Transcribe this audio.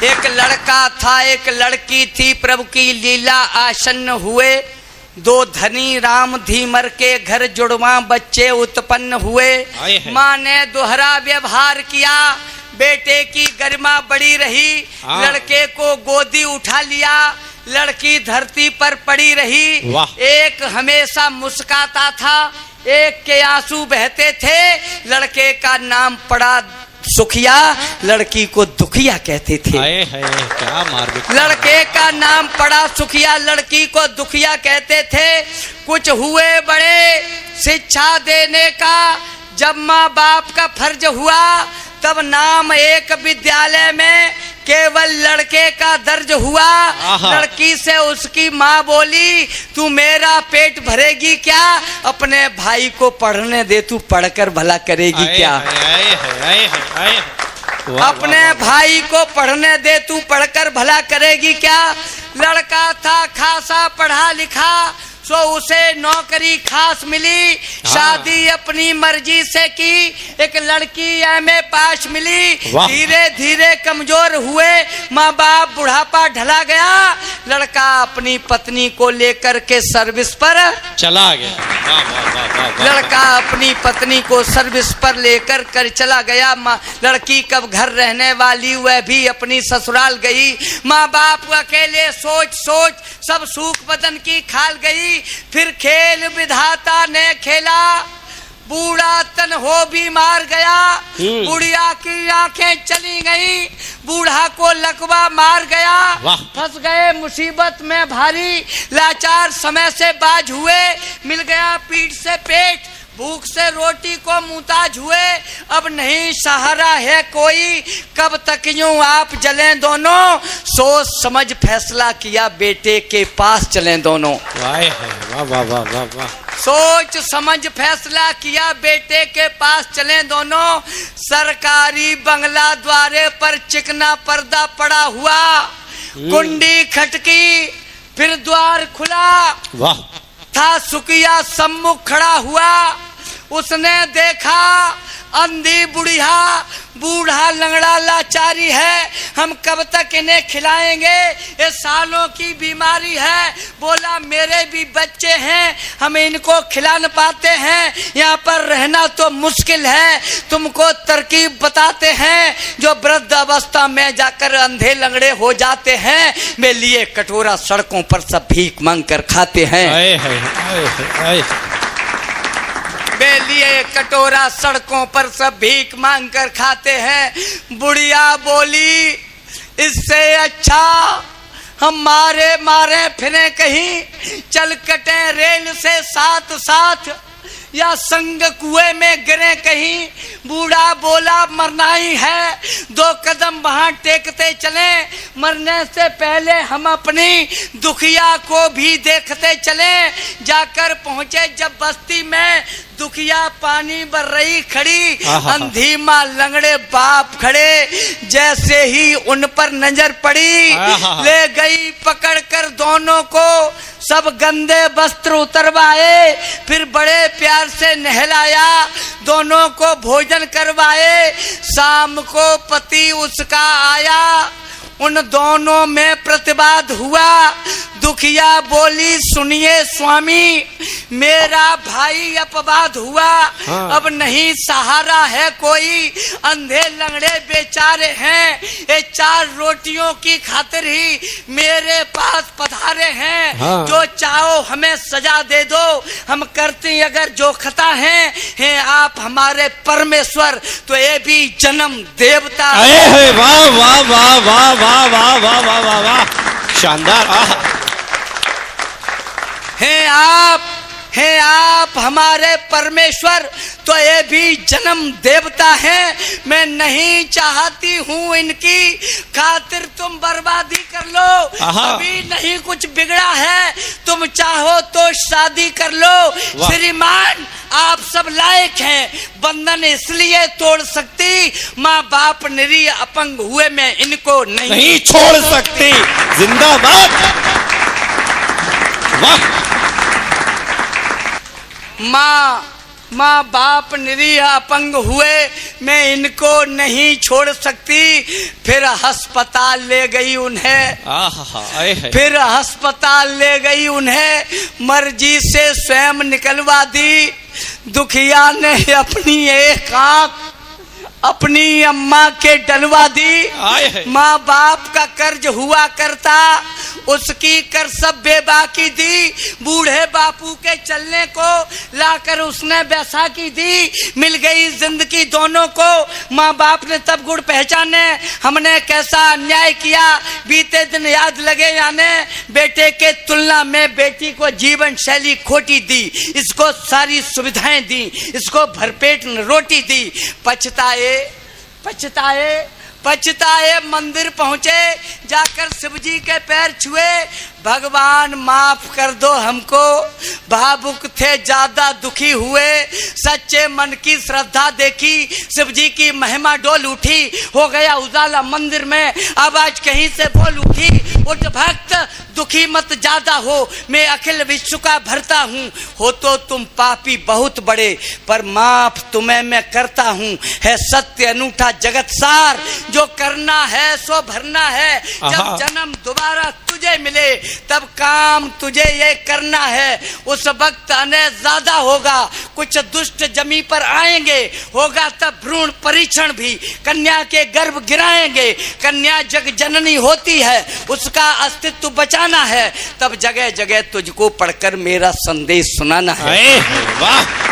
एक लड़का था एक लड़की थी, प्रभु की लीला आसन्न हुए। दो धनी राम धीमर के घर जुड़वा बच्चे उत्पन्न हुए। माँ ने दोहरा व्यवहार किया, बेटे की गरिमा बड़ी रही। लड़के को गोदी उठा लिया, लड़की धरती पर पड़ी रही। एक हमेशा मुस्कुराता था, एक के आंसू बहते थे। लड़के का नाम पड़ा सुखिया, लड़की को दुखिया कहते थे। क्या मार लड़के का नाम पड़ा सुखिया, लड़की को दुखिया कहते थे। कुछ हुए बड़े शिक्षा देने का, जब माँ बाप का फर्ज हुआ तब नाम एक विद्यालय में केवल लड़के का दर्ज हुआ। लड़की से उसकी माँ बोली, तू मेरा पेट भरेगी क्या? अपने भाई को पढ़ने दे, तू पढ़कर भला करेगी क्या? अपने भाई को पढ़ने दे, तू पढ़कर भला करेगी क्या? लड़का था खासा पढ़ा लिखा, सो उसे नौकरी खास मिली। शादी अपनी मर्जी से की, एक लड़की एमए पास मिली। धीरे धीरे कमजोर हुए, माँ बाप बुढ़ापा ढला गया। लड़का अपनी पत्नी को लेकर के सर्विस पर चला गया। लड़का अपनी पत्नी को सर्विस पर लेकर कर चला गया। लड़की कब घर रहने वाली, वह भी अपनी ससुराल गई। माँ बाप अकेले सोच सोच सब सूख बदन की खाल गई। फिर खेल विधाता ने खेला, बूढ़ा तन हो भी मार गया। बुढ़िया की आंखें चली गई, बूढ़ा को लकवा मार गया। फंस गए मुसीबत में भारी, लाचार समय से बाज हुए। मिल गया पीठ से पेट, भूख से रोटी को मुहताज हुए। अब नहीं सहारा है कोई, कब तक यूं आप जलें दोनों। सोच समझ फैसला किया, बेटे के पास चलें दोनों। वाह वाह वाह वाह वाह। सोच समझ फैसला किया, बेटे के पास चलें दोनों। सरकारी बंगला द्वारे पर चिकना पर्दा पड़ा हुआ, कुंडी खटकी फिर द्वार खुला। वाह। था सुखिया सम्मुख खड़ा हुआ, उसने देखा अंधी बुढ़िया, बूढ़ा लंगड़ा लाचारी है। हम कब तक इन्हें खिलाएंगे, ये सालों की बीमारी है। बोला मेरे भी बच्चे हैं, हम इनको खिला न पाते हैं, यहाँ पर रहना तो मुश्किल है। तुमको तरकीब बताते हैं, जो वृद्ध अवस्था में जाकर अंधे लंगड़े हो जाते हैं, वे लिए कटोरा सड़कों पर सब भीख मांग कर खाते हैं। वे लिए कटोरा सड़कों पर सब भीख मांग कर खाते हैं। बुढ़िया बोली, इससे अच्छा हम मारे मारे फिरे कहीं, चल कटे रेल से साथ साथ, या संग कुएं में गिरे कहीं। बूढ़ा बोला मरना ही है, दो कदम वहां टेकते चले। मरने से पहले हम अपनी दुखिया को भी देखते चले। जाकर पहुंचे जब बस्ती में, दुखिया पानी भर रही खड़ी, अंधी माँ लंगड़े बाप खड़े। जैसे ही उन पर नजर पड़ी, ले गई पकड़कर दोनों को, सब गंदे वस्त्र उतरवाए। फिर बड़े प्यार से नहलाया, दोनों को भोजन करवाए। शाम को पति उसका आया, उन दोनों में प्रतिवाद हुआ। दुखिया बोली, सुनिए स्वामी, मेरा भाई अपवाद हुआ। अब नहीं सहारा है कोई, अंधे लंगड़े बेचारे हैं। ये 4 रोटियों की खातिर ही मेरे पास पधारे हैं। जो चाहो हमें सजा दे दो, हम करते अगर जो खता हैं आप हमारे परमेश्वर, तो ये भी जन्म देवता। वाह वाह वाह वाह वाह वाह वाह वाह वाह वाह, शानदार। हैं आप हमारे परमेश्वर, तो ये भी जन्म देवता हैं। मैं नहीं चाहती हूँ इनकी खातिर तुम बर्बादी कर लो, अभी नहीं कुछ बिगड़ा है, तुम चाहो तो शादी कर लो। श्रीमान आप सब लायक हैं, बंधन इसलिए तोड़ सकती, माँ बाप निरीह अपंग हुए मैं इनको नहीं छोड़ सकती। जिंदाबाद। वाह। माँ बाप निरीह अपंग हुए मैं इनको नहीं छोड़ सकती। फिर अस्पताल ले गई उन्हें, फिर अस्पताल ले गई उन्हें, मर्जी से स्वयं निकलवा दी। दुखिया ने अपनी एक आंख अपनी अम्मा के डलवा दी। माँ बाप का कर्ज हुआ करता, उसकी कर्तव्य बाकी दी। बूढ़े बापू के चलने को लाकर उसने बैसाखी दी। मिल गई जिंदगी दोनों को, माँ बाप ने तब गुण पहचाने हमने कैसा अन्याय किया। बीते दिन याद लगे याने, बेटे के तुलना में बेटी को जीवन शैली खोटी दी, इसको सारी सुविधाएं दी, इसको भरपेट रोटी दी। पछताए पछताए पछताए मंदिर पहुंचे, जाकर शिव जी के पैर छुए। भगवान माफ कर दो हमको, भावुक थे ज्यादा दुखी हुए। सच्चे मन की श्रद्धा देखी, शिव जी की महिमा डोल उठी। हो गया उजाला मंदिर में, आवाज कहीं से बोल उठी। उठ भक्त दुखी मत ज्यादा हो, मैं अखिल विश्व का भरता हूँ। हो तो तुम पापी बहुत बड़े, पर माफ तुम्हें मैं करता हूँ। है सत्य अनूठा जगत सार, जो करना है सो भरना है। जब जन्म दोबारा तुझे मिले, तब काम तुझे ये करना है। उस वक्त अन्याय ज्यादा होगा, कुछ दुष्ट जमी पर आएंगे। होगा तब भ्रूण परीक्षण भी, कन्या के गर्भ गिराएंगे। कन्या जग जननी होती है, उसका अस्तित्व बचाना है। तब जगह जगह तुझको पढ़कर मेरा संदेश सुनाना है। वाह।